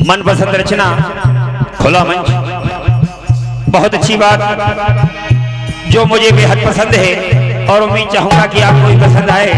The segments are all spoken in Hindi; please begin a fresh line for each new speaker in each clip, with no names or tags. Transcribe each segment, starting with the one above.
मनपसंद रचना खुला मंच, बहुत अच्छी बात जो मुझे बेहद पसंद है और उम्मीद चाहूंगा कि आपको भी पसंद आए।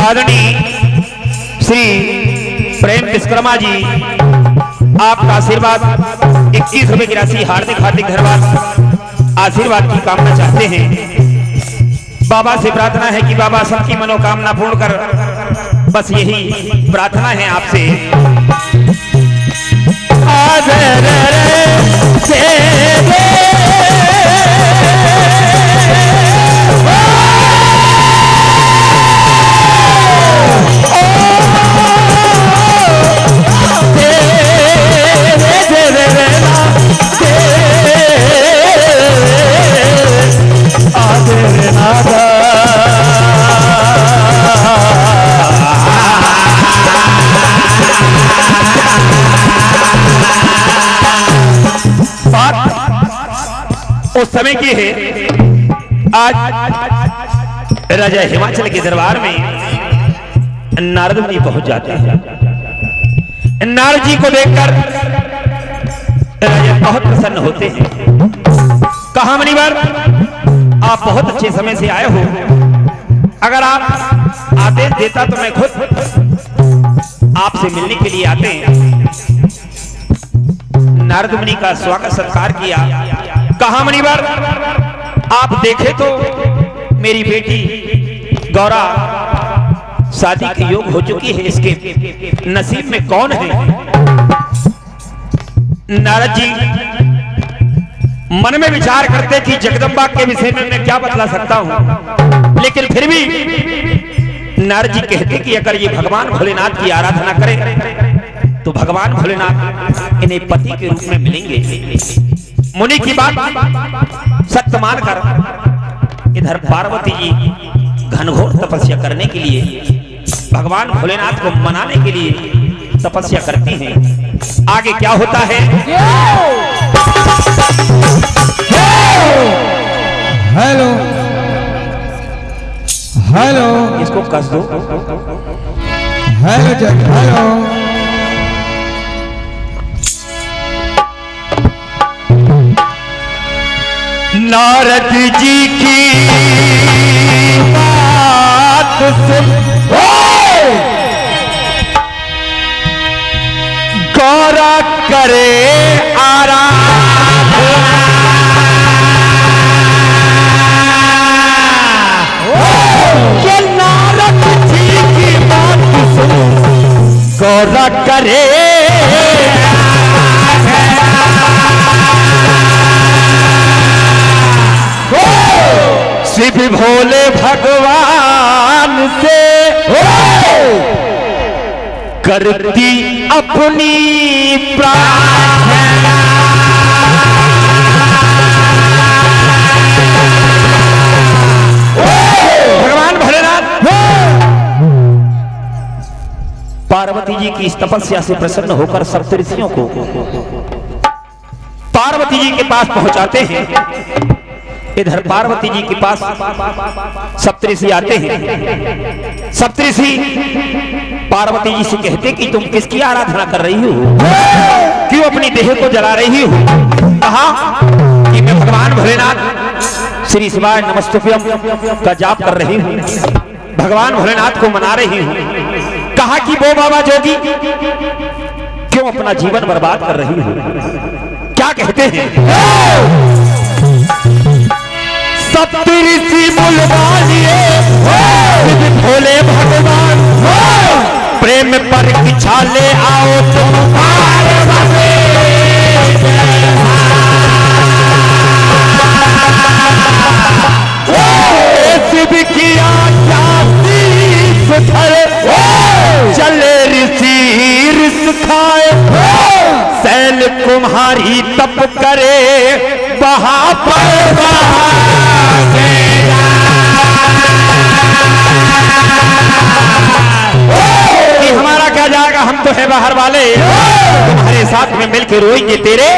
आदरणीय श्री प्रेम विश्वकर्मा जी, आपका आशीर्वाद 21 रुपए की राशि हार्दिक हार्दिक धन्यवाद आशीर्वाद की कामना चाहते हैं। बाबा से प्रार्थना है कि बाबा सबकी मनोकामना पूर्ण कर, बस यही प्रार्थना है आपसे। उस समय की है, आज राजा हिमाचल के दरबार में नारद मुनि पहुंच जाते हैं। नारद जी को देखकर राजा बहुत प्रसन्न होते हैं। कहा मुनिवर, आप बहुत अच्छे समय से आए हो, अगर आप आदेश देता तो मैं खुद आपसे मिलने के लिए आते हैं। नारद मुनि का स्वागत सत्कार किया। कहा मुनिवर, आप देखे तो मेरी बेटी गौरा शादी के योग हो चुकी है, इसके नसीब में कौन है? नारद जी मन में विचार करते कि जगदम्बा के विषय में मैं क्या बतला सकता हूं, लेकिन फिर भी नारद जी कहते कि अगर ये भगवान भोलेनाथ की आराधना करें तो भगवान भोलेनाथ इन्हें पति के रूप में मिलेंगे। मुनि की बात सत्य मानकर इधर पार्वती जी घनघोर तपस्या करने के लिए, भगवान भोलेनाथ को मनाने के लिए तपस्या करती हैं। आगे क्या होता है?
हेलो हेलो,
इसको कस दो।
हेलो जग, हेलो।
नारद जी की बात सुन गौरा करे आराधना, ये नारद जी की बात सुन गौरा करे शिव भोले भगवान से करती अपनी प्रार्थना। भगवान भोलेनाथ पार्वती जी की इस तपस्या से प्रसन्न होकर सप्तऋषियों को पार्वती जी के पास पहुंचाते हैं। इधर पार्वती जी के पास सप्तऋषि आते हैं। सप्तऋषि पार्वती जी से कहते कि तुम किसकी आराधना कर रही हो, क्यों अपनी देह को जला रही हो? कहा कि मैं भगवान भोलेनाथ श्री शिवाय नमस्तुभ्यम का जाप कर रही हूँ, भगवान भोलेनाथ को मना रही हूँ। कहा कि वो बाबा जोगी क्यों अपना जीवन बर्बाद कर रही हो? क्या कहते हैं? सप्तऋषि बुलवा लिए भोले भगवान, प्रेम पर ले आओ तुम पार्वती। शिव किया चले ऋषि ऋष खाए, शैल कुम्हारी तप करे बहा हमारा क्या जाएगा, हम तो है बाहर वाले, तुम्हारे साथ में मिलकर रोएंगे तेरे।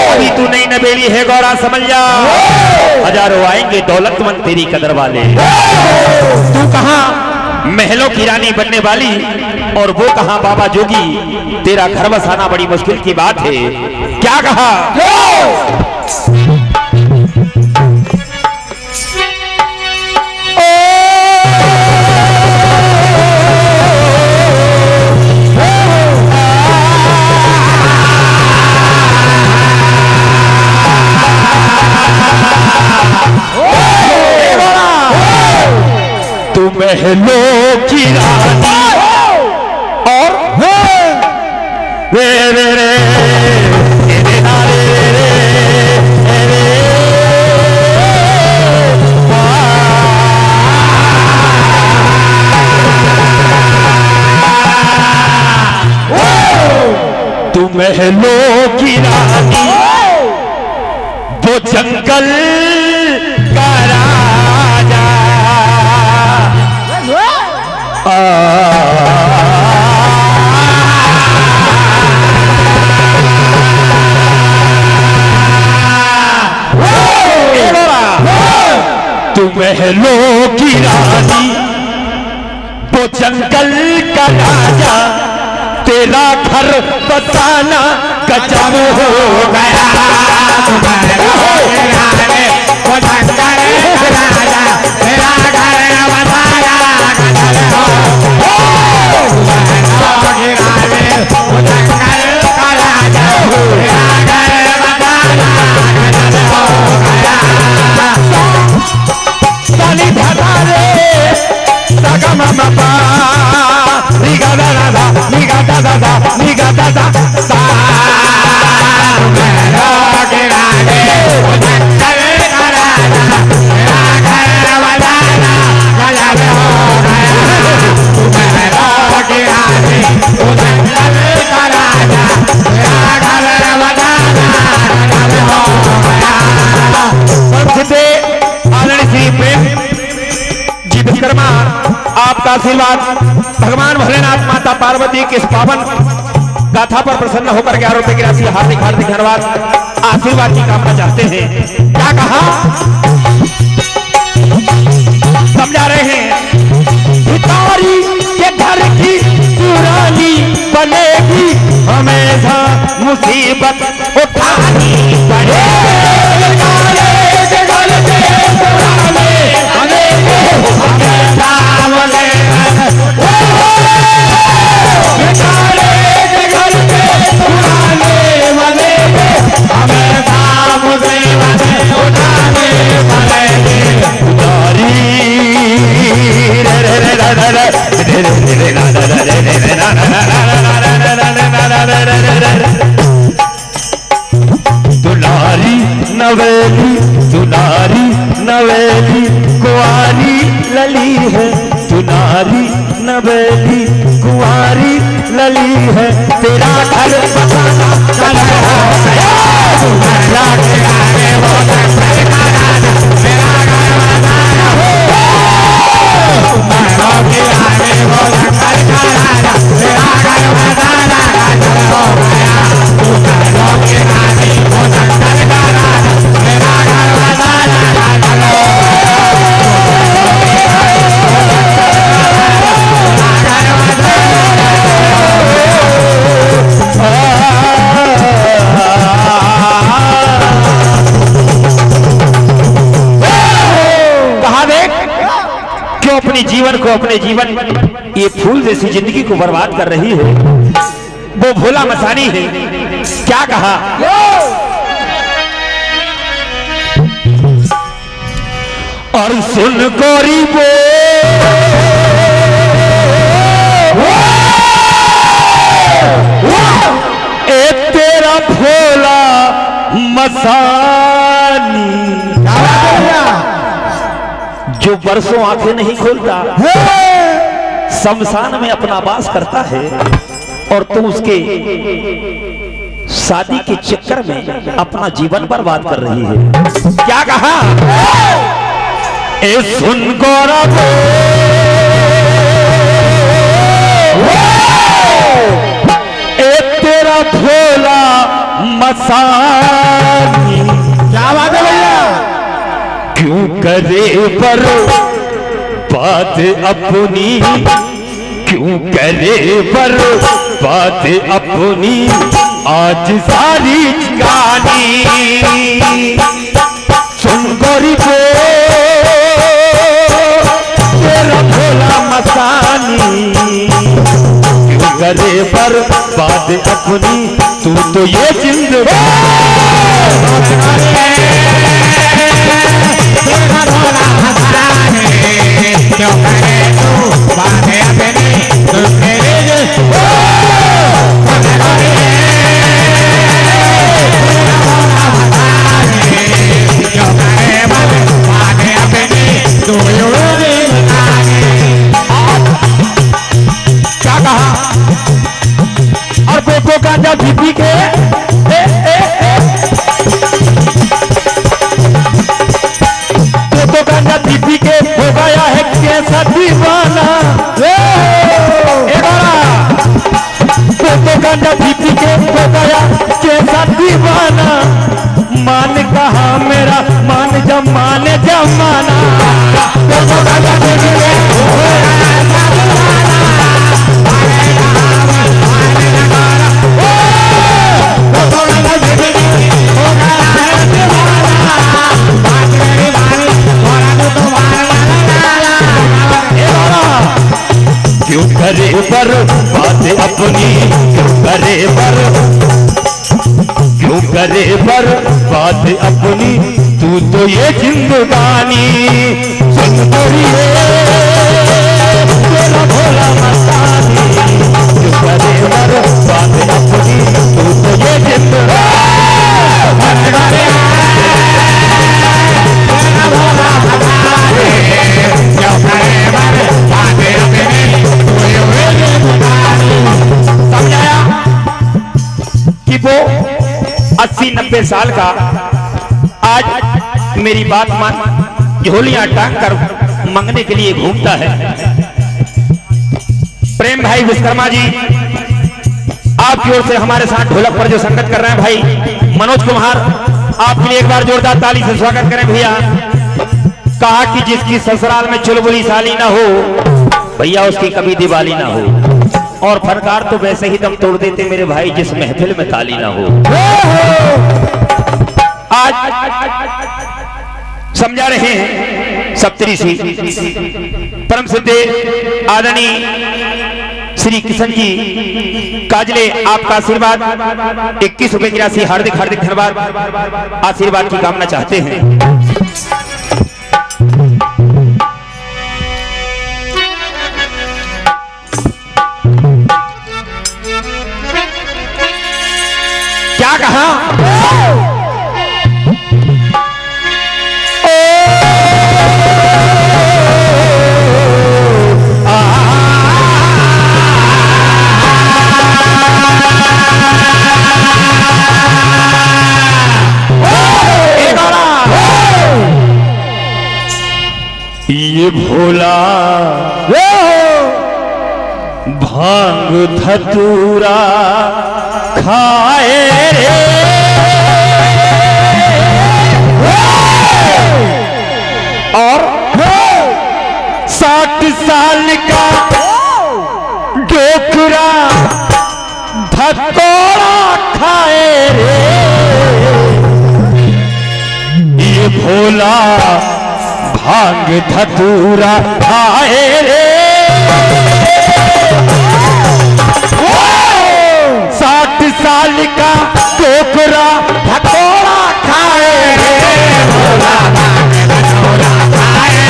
अभी तू नई नबेली है गौरा समझ जा, हजारों आएंगे दौलतमंद तेरी कदर वाले। तू कहां महलों की रानी बनने वाली, और वो कहां बाबा जोगी, तेरा घर बसाना बड़ी मुश्किल की बात है। क्या कहा? महलों की रानी और रे रे रे रे तू महलों की रानी, वो जंगल का राजा, तू महलों की रानी, वो जंगल का राजा, तेरा घर बसाना गजब हो गया। वो जंगल का राजा, तेरा घर बसाना गजब हो आपका आशीर्वाद भगवान भोलेनाथ माता पार्वती के इस पावन गाथा पर प्रसन्न होकर 11 रुपए की राशि हार्दिक हार्दिक धन्यवाद आशीर्वाद की कामना चाहते हैं। क्या कहा समझा रहे हैं? भिखारी के घर की पुरानी बनेगी, हमेशा मुसीबत उठानी पड़ेगी। दुलारी नवेली, दुलारी नवेली कुंवारी लली है, दुलारी नवेली कुंवारी लली है, तेरा घर बसाना अपने जीवन को, अपने जीवन ये फूल जैसी जिंदगी को बर्बाद कर रही है। वो भोला मसानी है। क्या कहा? और सुन गोरी बो ए तेरा भोला मसानी जो बरसों आंखें नहीं खोलता, शमशान में अपना वास करता है, और तुम उसके शादी के चक्कर में अपना जीवन बर्बाद कर रही है। क्या कहा? ए सुन गौरव ए तेरा भोला मसानी,
क्या बात है भैया?
क्यों करे पर बात अपनी, क्यों करे पर बात अपनी आज सारी गानी। सुन गोरी को तेरा भोला मसानी, क्यों करे पर बात अपनी, तू तो ये जिंदगी
क्यों करे तू बातें अपनी, तू मेरे क्यों करे बातें अपनी, तू
क्या कहा? और बेटों का जब बीबी के बेटों का जब बीबी के हो गया है कैसा दीवाना, बेटों का जब बीबी के हो गया कैसा दीवाना, मान कहा मेरा मान जमाने जमाना, बेटों का जब बीबी के हो गया क्यों करे पर बात अपनी, क्यों करे पर, क्यों करे पर बात अपनी, तू तो ये जिंदगानी। सुन गोरी तेरा भोला मस्तानी, क्यों करे पर बात अपनी, तू तो ये जिंदगानी। कि वो 80-90 साल का आज मेरी बात मान झोलियां टांग कर मंगने के लिए घूमता है। प्रेम भाई विश्वकर्मा जी आपकी ओर से हमारे साथ ढोलक पर जो संगत कर रहे हैं भाई मनोज कुमार, आपके लिए एक बार जोरदार ताली से स्वागत करें भैया। कहा कि जिसकी ससुराल में चुलबुली साली ना हो भैया उसकी कभी दिवाली ना हो, और फनकार तो वैसे ही दम तोड़ देते मेरे भाई जिस महफिल में ताली ना हो। आज समझा रहे हैं सप्तऋषि परम सिद्धे आदरणीय श्री किशन जी काजले, आपका आशीर्वाद 21 रुपए की राशि हार्दिक हार्दिक धन्यवाद आशीर्वाद की कामना चाहते हैं। क्या कहा? ये भोला भांग धतूरा खाए रे, और 60 साल का डोकरा धतूरा खाए रे, ये भोला भांग धतूरा खाए रे, 60 साल का टोकरा धतूरा खाए रे, भोला भांग धतूरा खाए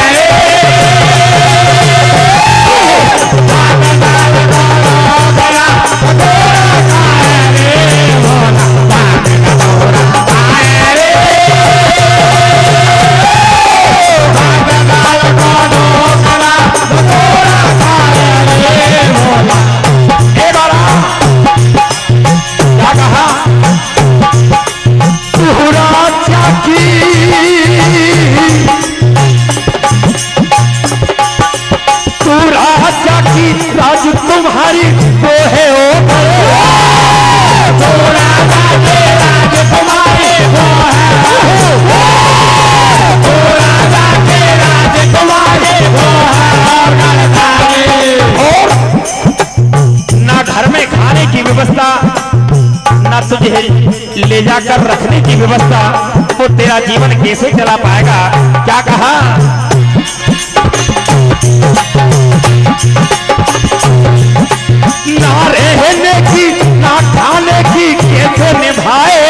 समझता वो तेरा जीवन कैसे चला पाएगा। क्या कहा, ना रहने की ना खाने की कैसे निभाए,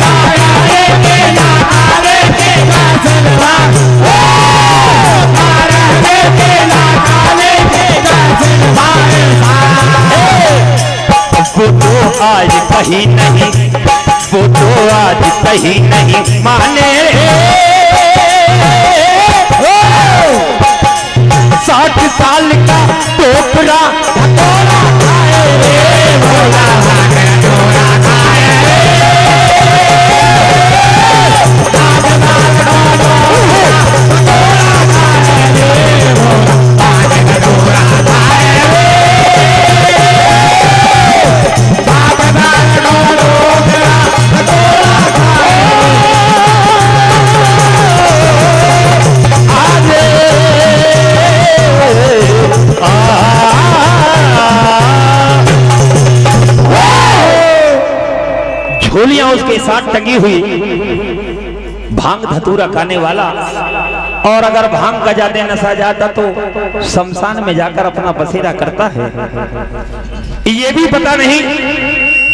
ना रहने के ना खाने के कैसे निभाए, ना रहने के ना खाने के कैसे निभाए। वो तो आज कहीं नहीं, वो तो आज कहीं नहीं माने, 60 साल का टोकरा ढकोरा खाए रे भोला, ढकोरा खाए रे, ढकोरा खाए रे भोला, ढकोरा खाए रे, झोलियां उसके साथ टंगी हुई, भांग धतूरा खाने वाला, और अगर भांग का ज्यादा नशा जाता तो शमशान में जाकर अपना बसेरा करता है। ये भी पता नहीं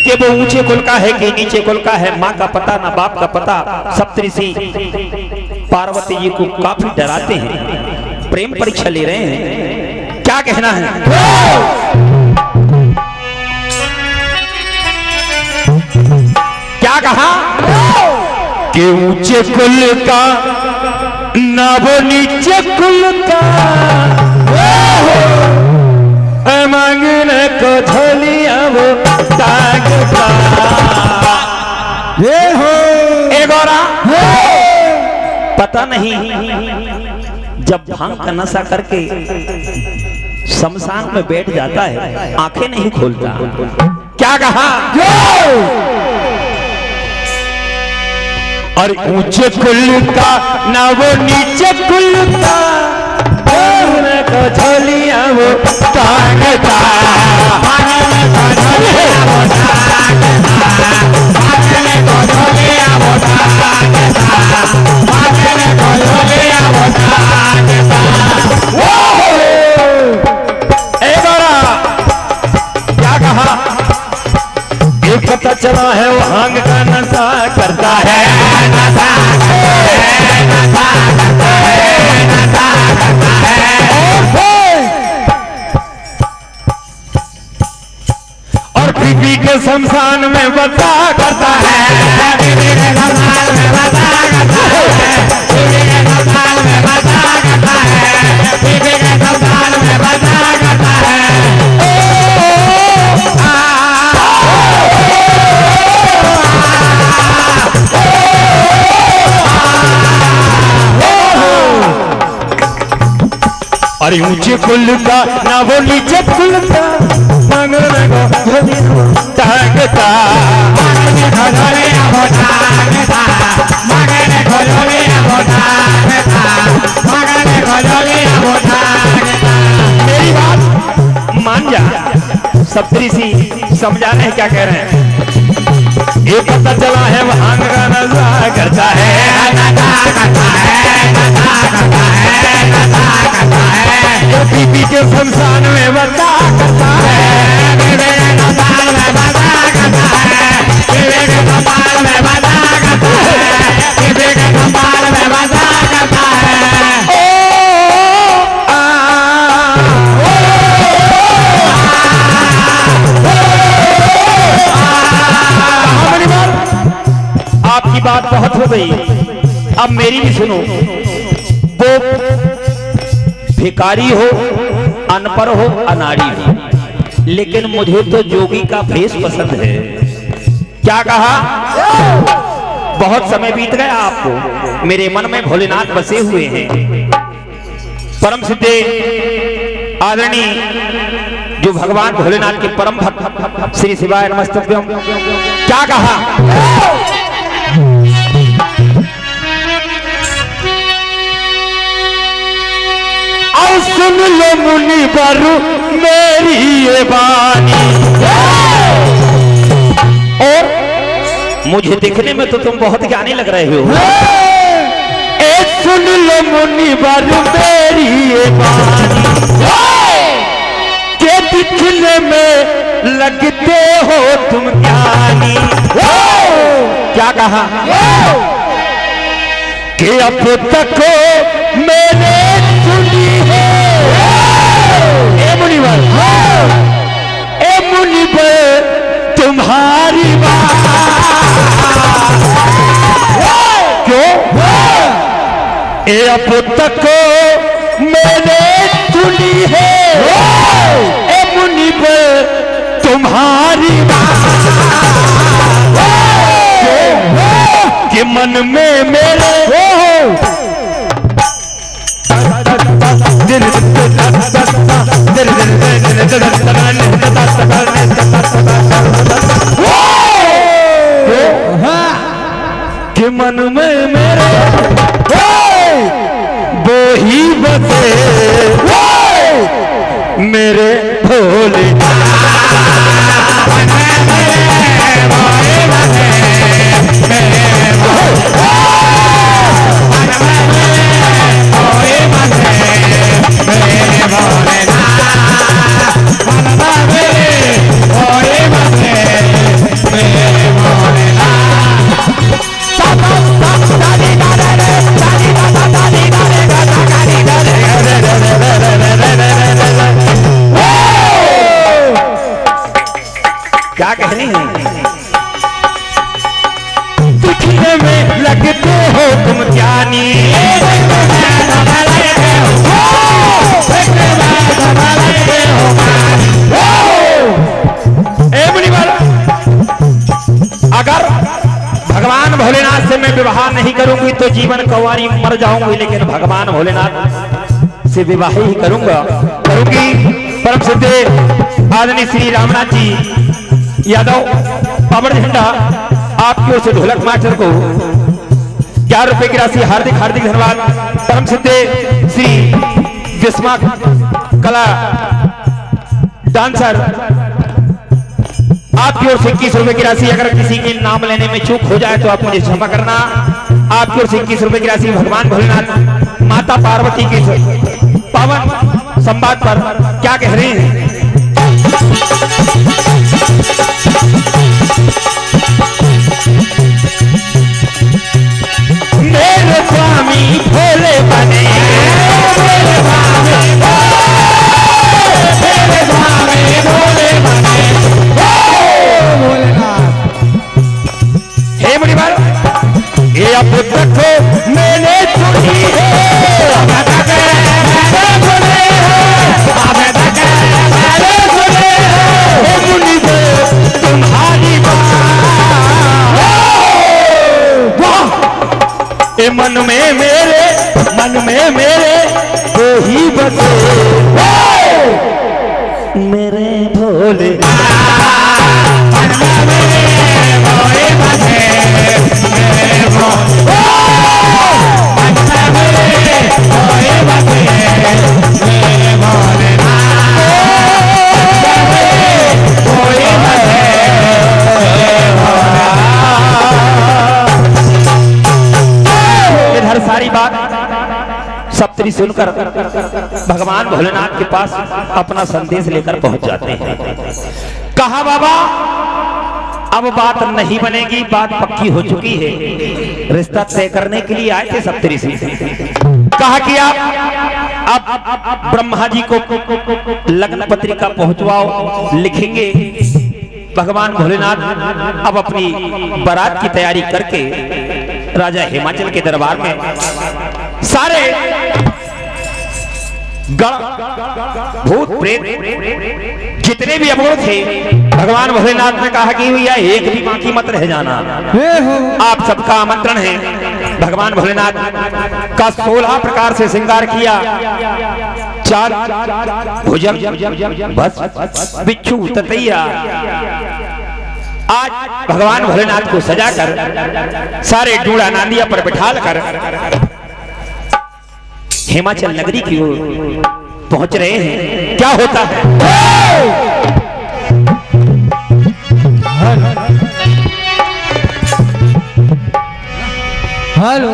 कि वो ऊंचे कुल का है कि नीचे कुल का है, माँ का पता ना बाप का पता। सप्तऋषि पार्वती जी को काफी डराते हैं, प्रेम परीक्षा ले रहे हैं। क्या कहना है, क्या कहा कि ऊंचे कुल का ना वो नीचे कुल का, मांगने को झोलियां वो टांगता। ये हो एक और पता नहीं जब भांग का नशा करके शमशान में बैठ जाता है, आंखें नहीं खोलता। क्या कहा, और ऊंचे कुल का ना वो नीचे कुल का, को झोलियां वो टांगता, क्या कहा, एक पता चला है वो भांग का नशा करता है, नशा करता है, नशा करता है, और बीबी के शमशान में बसा करता है, बीबी के शमशान में बसा करता है, बीबी के शमशान में बसा करता है, बीबी के शमशान में बसा करता है। अरे ऊंचे कुल का ना वो नीचे कुल का, मांगने को टांगता, मांगने को झोलियां वो टांगता, मांगने को झोलियां वो टांगता, मांगने को झोलियां वो टांगता। मेरी बात मान जा, सप्तऋषि समझाने हैं क्या कह रहे हैं। ये पता चला है भांग का नशा करता है, नशा करता है, नशा करता है, नशा करता है, बीबी के शमशान में बसा करता है, बीबी के शमशान में बसा करता है, बीबी के शमशान में बसा करता है, बीबी के शमशान में बसा करता है। आपकी बात बहुत हो गई, अब मेरी भी सुनो। वो भिखारी हो, अनपढ़ हो, अनाड़ी हो, लेकिन मुझे तो जोगी का भेष पसंद है। क्या कहा, बहुत समय बीत गया आपको, मेरे मन में भोलेनाथ बसे हुए हैं। परम सिद्धे आदरणीय जो भगवान भोलेनाथ के परम भक्त श्री शिवाय नमस्तुभ्यम। क्या कहा, सुन लो मुनि बरु मेरी ये बानी, और मुझे देखने में तो तुम बहुत ज्ञानी लग रहे हो।
ए सुन लो मुनिवर मेरी ये बानी, के दिखने में लगते हो तुम ज्ञानी।
क्या कहा?
कि अब तक मैंने सुनी है ए मुनिवर, ए मुनिवर तुम्हारी बात। क्यों? ए अब तक मैंने सुनी है ए मुनिवर तुम्हारी बात, कि मन में मेरे कि मन में मेरे वो ही बसे मेरे भोले।
क्या कहनी है?
दिखने में लगते हो तुम ज्ञानी,
अगर भगवान भोलेनाथ से मैं विवाह नहीं करूंगी तो जीवन कवारी मर जाऊंगी, लेकिन भगवान भोलेनाथ से विवाह ही करूंगी। परम सिद्ध आदरणीय श्री रामनाथ जी यादव पावर झंडा आपकी ओर से ढोलक मास्टर को 11 रुपए की राशि हार्दिक हार्दिक धन्यवाद। परम सिद्ध श्री विस्मा कला डांसर आपकी ओर से 21 रुपए की राशि। अगर किसी के नाम लेने में चूक हो जाए तो आप मुझे क्षमा करना। आपकी ओर से 21 रुपए की राशि भगवान भोलेनाथ माता पार्वती के पावन संवाद पर क्या कह रहे हैं?
मेरे स्वामी भोले बने, मेरे स्वामी भोले बने।
हे मुनिवर,
ये अब तक मैंने सुनी है तुम्हारी बात, ए मन में मेरे वो ही बसे मेरे भोले।
इधर सारी बात सप्तरी सुनकर भगवान भोलेनाथ के पास अपना संदेश लेकर पहुंच जाते हैं। कहा बाबा अब बात नहीं बनेगी, बात पक्की हो चुकी है, रिश्ता तय करने के लिए आए थे सप्तरी से। कहा कि आप अब ब्रह्मा जी को लग्न पत्रिका पहुंचवाओ, लिखेंगे। भगवान भोलेनाथ अब अपनी बारात की तैयारी करके राजा हिमाचल के दरबार में सारे गण भूत प्रेत जितने भी अवगुण थे, भगवान भोलेनाथ ने कहा कि भैया एक भी बाकी मत रह जाना, आप सबका आमंत्रण है। भगवान भोलेनाथ का 16 प्रकार से श्रृंगार किया, 4 भुजंग, बस, बिच्छू, ततैया। आज भगवान भोलेनाथ को सजाकर सारे डूड़ा नांदिया पर बिठाल कर हिमाचल नगरी की ओर पहुंच रहे हैं। क्या होता है?
हेलो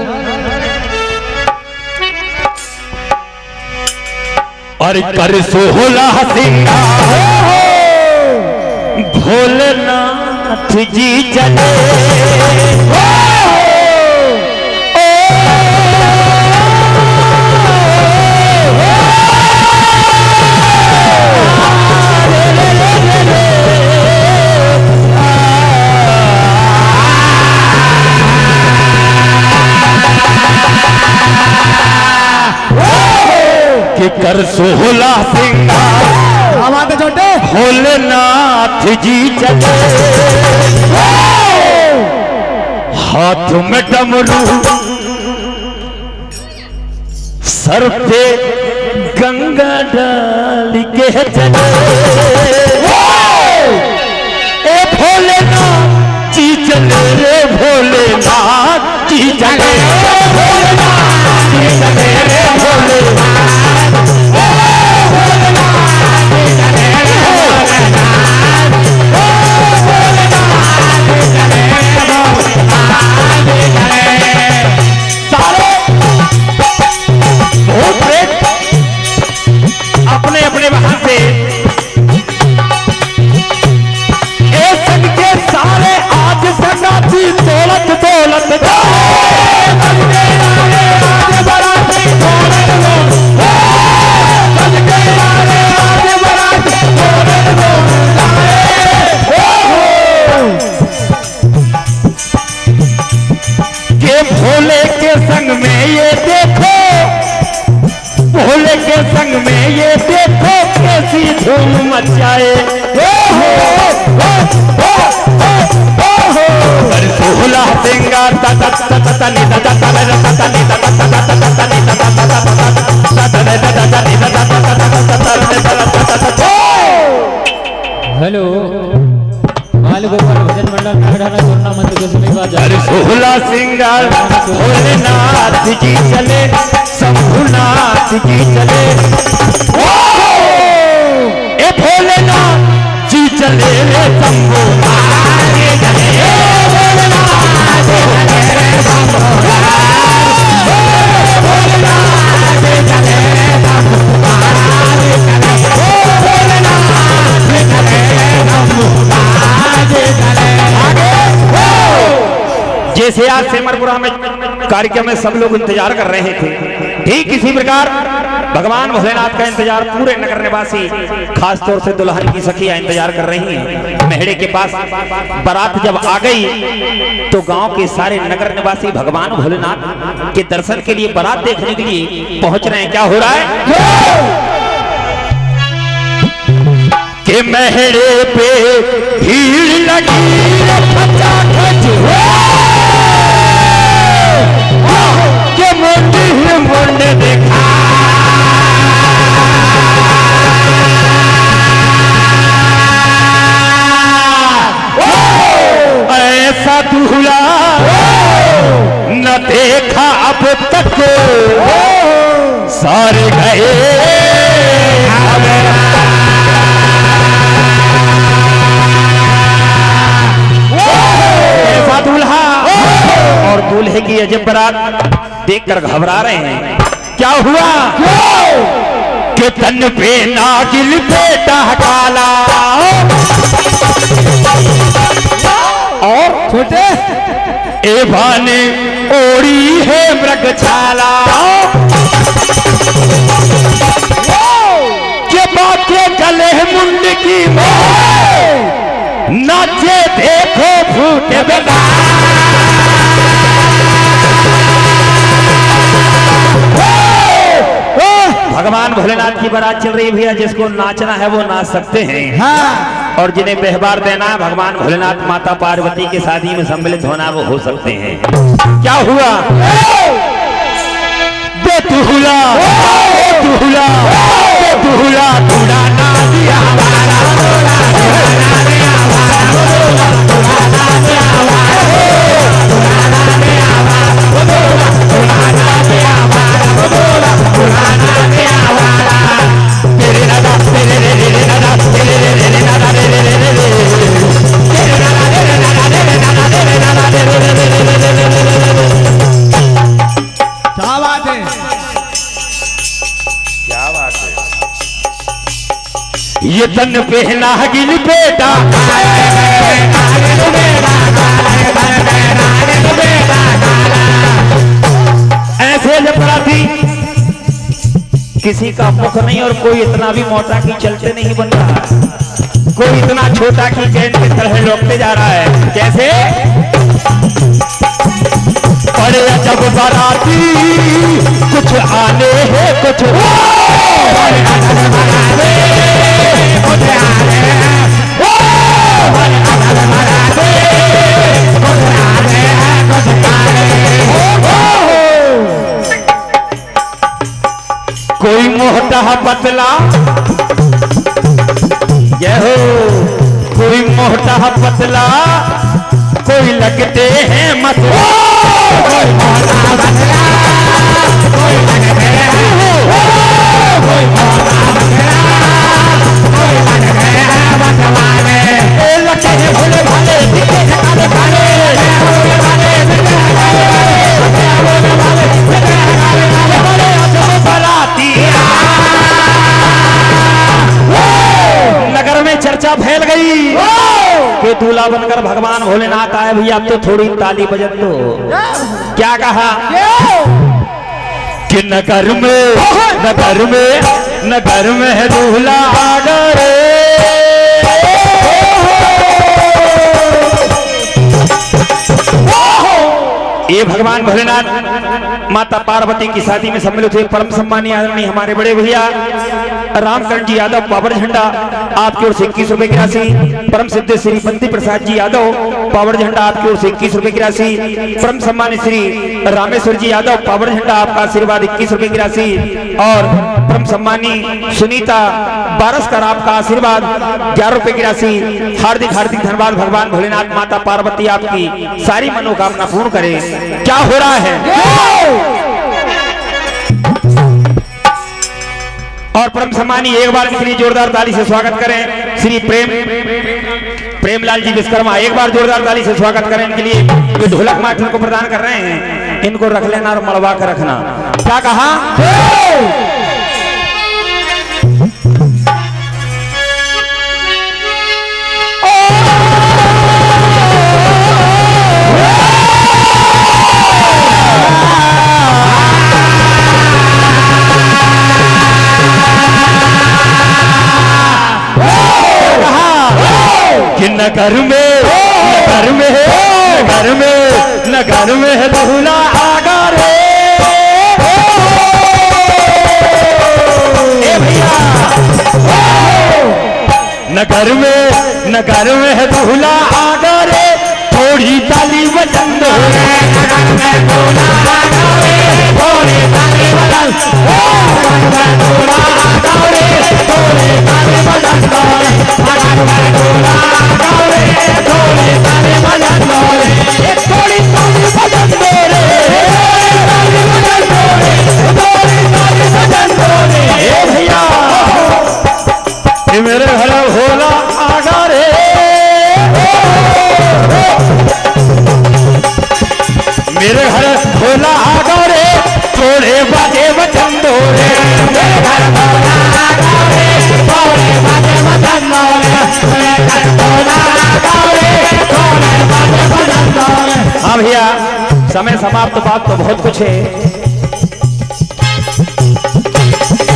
और कर सोहला सिंगार भोलेनाथ जी चले कि कर सोहला सिंगार
हमारे छोटे
भोलेनाथ जी चले हाथ में डमरू सर पे गंगा डाल के चले ए भोलेनाथ जी चले रे भोलेनाथ जी चले भोलेनाथ जी चले रे भोलेनाथ अपने अपने वहां से संग के सारे आज संगाती दौलत दौलत के भोले के संग में ये देखो भोले के संग में ये देखो कैसी धूम मचाए सोहला सिंगार
हेलो माल गोपाल भजन मंडल मेघाना सोना मंदिर के समीप बाजार
सोहला सिंगार भोलेनाथ जी चले शंभुनाथ जी चले ए भोलेनाथ जी चले रे शंभुनाथ जी चले भोलेनाथ जी चले रे शंभुनाथ भोलेनाथ जी चले रे शंभुनाथ जी चले भोलेनाथ जी चले रे शंभुनाथ जी चले जैसे आज सेमरपुरा में कार्यक्रम में सब लोग इंतजार कर रहे थे ठीक इसी प्रकार भगवान भोलेनाथ का इंतजार पूरे नगर निवासी खासतौर से दुल्हन की सखियां इंतजार कर रही हैं मेहड़े के पास बारात जब आ गई तो गांव के सारे नगर निवासी भगवान भोलेनाथ के दर्शन के लिए बारात देखने के लिए पहुंच रहे हैं क्या हो रहा है कि मेहड़े पे भीड़ लगी के मुंड देखा ऐसा दूल्हा न देखा अब तक सारे गए ऐसा दूल्हा और दूल्हे की अजब बारात देखकर घबरा रहे हैं क्या हुआ कि तन पे नागिल बेटा काला और
छोटे
एवा ने ओढ़ी है मृगछाला के बातें गले मुंड की नाचे देखो फूटे बेटा भगवान भोलेनाथ की बारात चल रही भैया जिसको नाचना है वो नाच सकते हैं
हाँ
और जिन्हें व्यवहार देना है भगवान भोलेनाथ माता पार्वती के शादी में सम्मिलित होना वो हो सकते हैं क्या हुआ बेतुहुला बेतुहुला बेतुहुला उड़ाना दिया क्या बात है।
ये तन पहना गिल बेटा ऐसे जब थी किसी का मुख नहीं और कोई इतना भी मोटा की चलते नहीं बन रहा, कोई इतना छोटा की गेंद की तरह लौटते जा रहा है। कैसे अरे जब बाराती कुछ आने हैं कुछ कोई मोटा पतला ये हो, कोई मोटा पतला कोई लगते हैं मतला, कोई मोटा पतला कोई लगते हैं कोई मोटा पतला कोई लगते हैं मतवाले लगते हैं भोले भाले दिखे काले काले भोले भाले दिखे काले भोले भाले दिखे काले भोले बराती नगर में चर्चा फैल गई कि दूल्हा बनकर भगवान भोलेनाथ आए। भैया अब तो थोड़ी ताली बजत दो। क्या कहा कि नगर में है दूल्हा आगर ये भगवान भोलेनाथ माता पार्वती की शादी में सम्मिलित हुए परम सम्मानीय आदरणीय हमारे बड़े भैया रामकरण जी यादव पावर झंडा आपकी ओर से 21 रुपए की राशि, परम सिद्ध श्री बंदी प्रसाद जी यादव पावर झंडा आपकी ओर से 21 रुपए की राशि, परम सम्मानित श्री रामेश्वर जी यादव पावर झंडा आपका आशीर्वाद 21 रुपए की राशि और परम सम्मानी सुनीता बारसकर आपका आशीर्वाद 11 रुपए की राशि। हार्दिक हार्दिक धन्यवाद। भगवान भोलेनाथ माता पार्वती आपकी सारी मनोकामना पूर्ण करे। क्या हो रहा है और परम सम्मानी एक बार श्री जोरदार ताली से स्वागत करें श्री प्रेमलाल जी विश्वकर्मा, एक बार जोरदार ताली से स्वागत करें इनके लिए। ये ढोलक मास्टर को प्रदान कर रहे हैं, इनको रख लेना और मड़वा कर रखना। क्या कहा नगर में है दूल्हा आगा रे भैया, नगर में है दूल्हा आगा रे थोड़ी ताली बजन दो रे, नगर में दूल्हा आगा रे थोड़ी ताली बजन दो रे, दूल्हा आगा रे थोड़ी ताली बजन दो रे, नगर में दूल्हा आगा रे थोड़ी ताली बजन दो रे, थोड़ी ताली बजन दो रे, ताली बजन दो रे, थोड़ी ताली बजन दो रे। भैया मेरे घर भोला आगा रे, मेरे घर भोला आगा रे थोड़े बाजे बचन दो रे, मेरे घर भोला आगा रे थोड़े बाजे बचन दो रे, मेरे घर भोला आगा रे थोड़े बाजे बचन दो रे। हाँ भैया समय समाप्त, बात तो बहुत कुछ है।